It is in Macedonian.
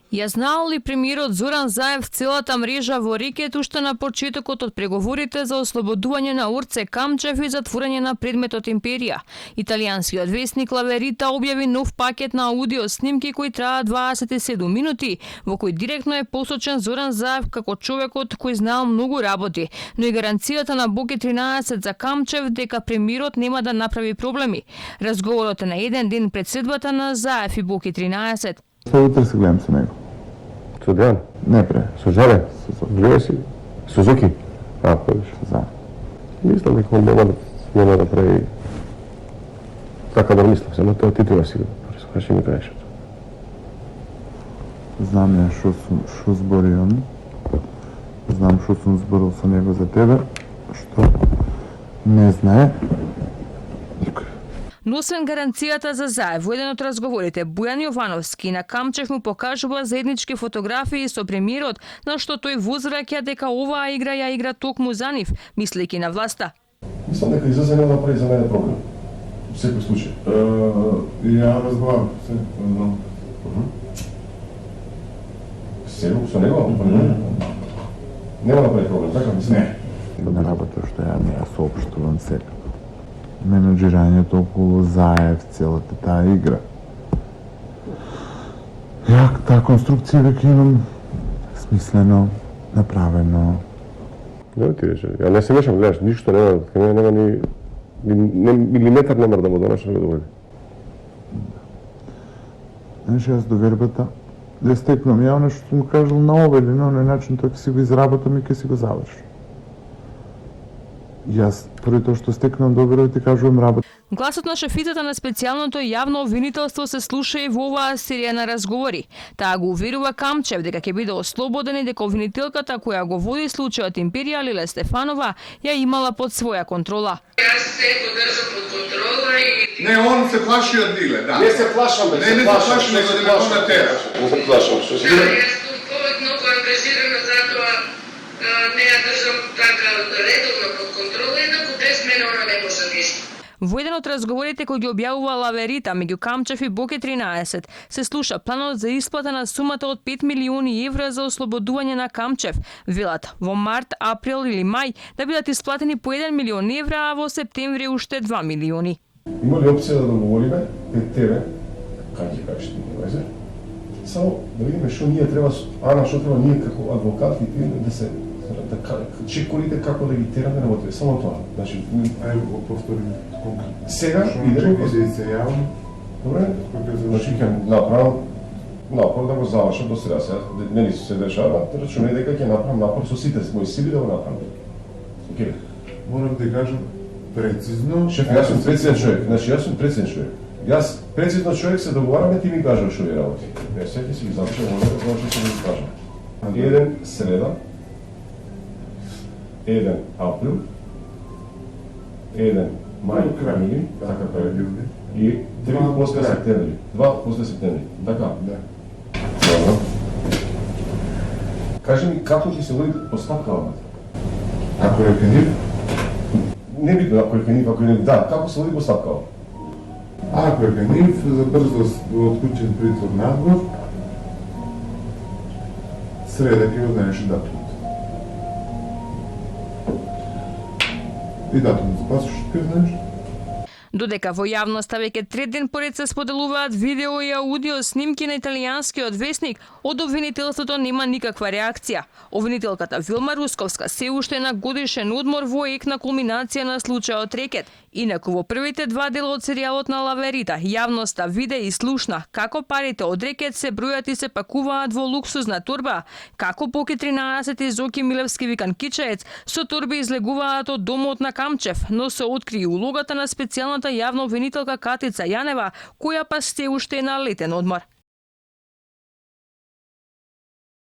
Ја знаел ли премиерот Зоран Заев целата мрежа во Рекет уште на почетокот од преговорите за ослободување на Орце Камчев и затворање на предметот Империја? Италијанскиот весник Ла Верита објави нов пакет на аудио снимки кои траат 27 минути, во кој директно е посочен Зоран Заев како човекот кој знаел многу работи, но и гаранцијата на Боки 13 за Камчев дека премиерот нема да направи проблеми. Разговорот е на еден ден пред следбата на Заев и Боки 13. Утре се гледам со него. Со Дејан? Не пре. Со Жаре? Гледа си? Сузуки? Повиш. За. Мислам дека он нема да прави така да мислам, само тоа ти треба си да ще ми кажеш. Знам ја што збори он. Знам што сум зборил со него за тебе, што не знае. Но освен гаранцијата за Заев, во еден од разговорите, Бојан Јовановски на Камчев му покажува заеднички фотографии со премиерот, на што тој возвраќа дека оваа игра ја игра токму за нив, мислејќи на власта. Мислам дека излезе нема да прави за мене проблем. Во секој случај. Ја разговарам се, знам. Село со него? Нема да прави проблем, така мислам? Не. На работа што ја не ја соопштувам сега. Менеджирањето околу Заев, целата таа игра. Ја таа конструкција веќе имам смислено, направено. Не ти рече, ја не се мешам, гледаш, ништо нема ни милиметар не мора да му донаш да го доведе. Знаеш, јас довербата да стекнам ја оно што сум кажал на овој или на оној начин, тоа ќе си го изработам и ќе си го завршам. Јас први тоа што стекнам доверба ти кажувам работа. Гласот на шефицата на специјалното јавно обвинителство се слуша и во оваа серија на разговори. Таа го уверува Камчев дека ќе биде ослободен и дека обвинителката која го води случајот Империја Лиле Стефанова ја имала под своја контрола. Јас се го држам под контрола и... Не, он се плаши од Лиле, да. Не се плашам, бе, Не се плаши, него да ме го натераш. Не се плашам, што си... Да, јас сум повеќе многу ангажирана, затоа не ја држам така редовно под контрола, инаку без мене она не може ништо. Во еден од разговорите кој ги објавува Ла Верита меѓу Камчев и Боки 13, се слуша планот за исплата на сумата од 5 милиони евра за ослободување на Камчев. Велат во март, април или мај да бидат исплатени по 1 милион евра, а во септември уште 2 милиони. Има ли опција да договориме пред тебе, кај ќе кажеш ти, везе? Само да видиме што ние треба, Ана, што треба ние како адвокати да се чекорите како да ги тераме на тебе, само тоа. Значи, Ајде го повторим. сега идеме да се јавам. Добре? Значи ќе направам напор да го завршам до сега. Нели се дешава, рачунај дека ќе направам напор со сите мои сили да го направам. Океј. Морам да кажам прецизно. Шеф, јас сум прецизен човек. Значи, јас сум прецизен човек. Јас прецизно човек се договараме, ти ми кажеш што ви работи. Сега ќе си ги запишам, може да се ги кажам. Еден среда, 1 април, 1 мај, јуни, така прави, и 3 после септември. 2 после септември. Така? Да. Добро. Кажи ми како ќе се води постапкава? Ако е кандидат, Не битно ако е кенив, ако е кенив. Да, како се води постапкава? ако е кандидат за брзо отклучен притвор надвор, среда ќе го знаеш датумот. И датумот за пасош ќе знаеш. Додека во јавноста веќе трет ден поред се споделуваат видео и аудио снимки на италијанскиот весник, од обвинителството нема никаква реакција. Обвинителката Вилма Русковска се уште е на годишен одмор во ек на кулминација на случајот Рекет. Инаку во првите 2 дела од серијалот на Ла Верита, јавноста виде и слушна како парите од Рекет се бројат и се пакуваат во луксузна торба, како Боки 13 и Зоки Милевски викан Кичаец со торби излегуваат од домот на Камчев, но се откри улогата на специјалната јавна обвинителка Катица Јанева, која па се уште е на летен одмор.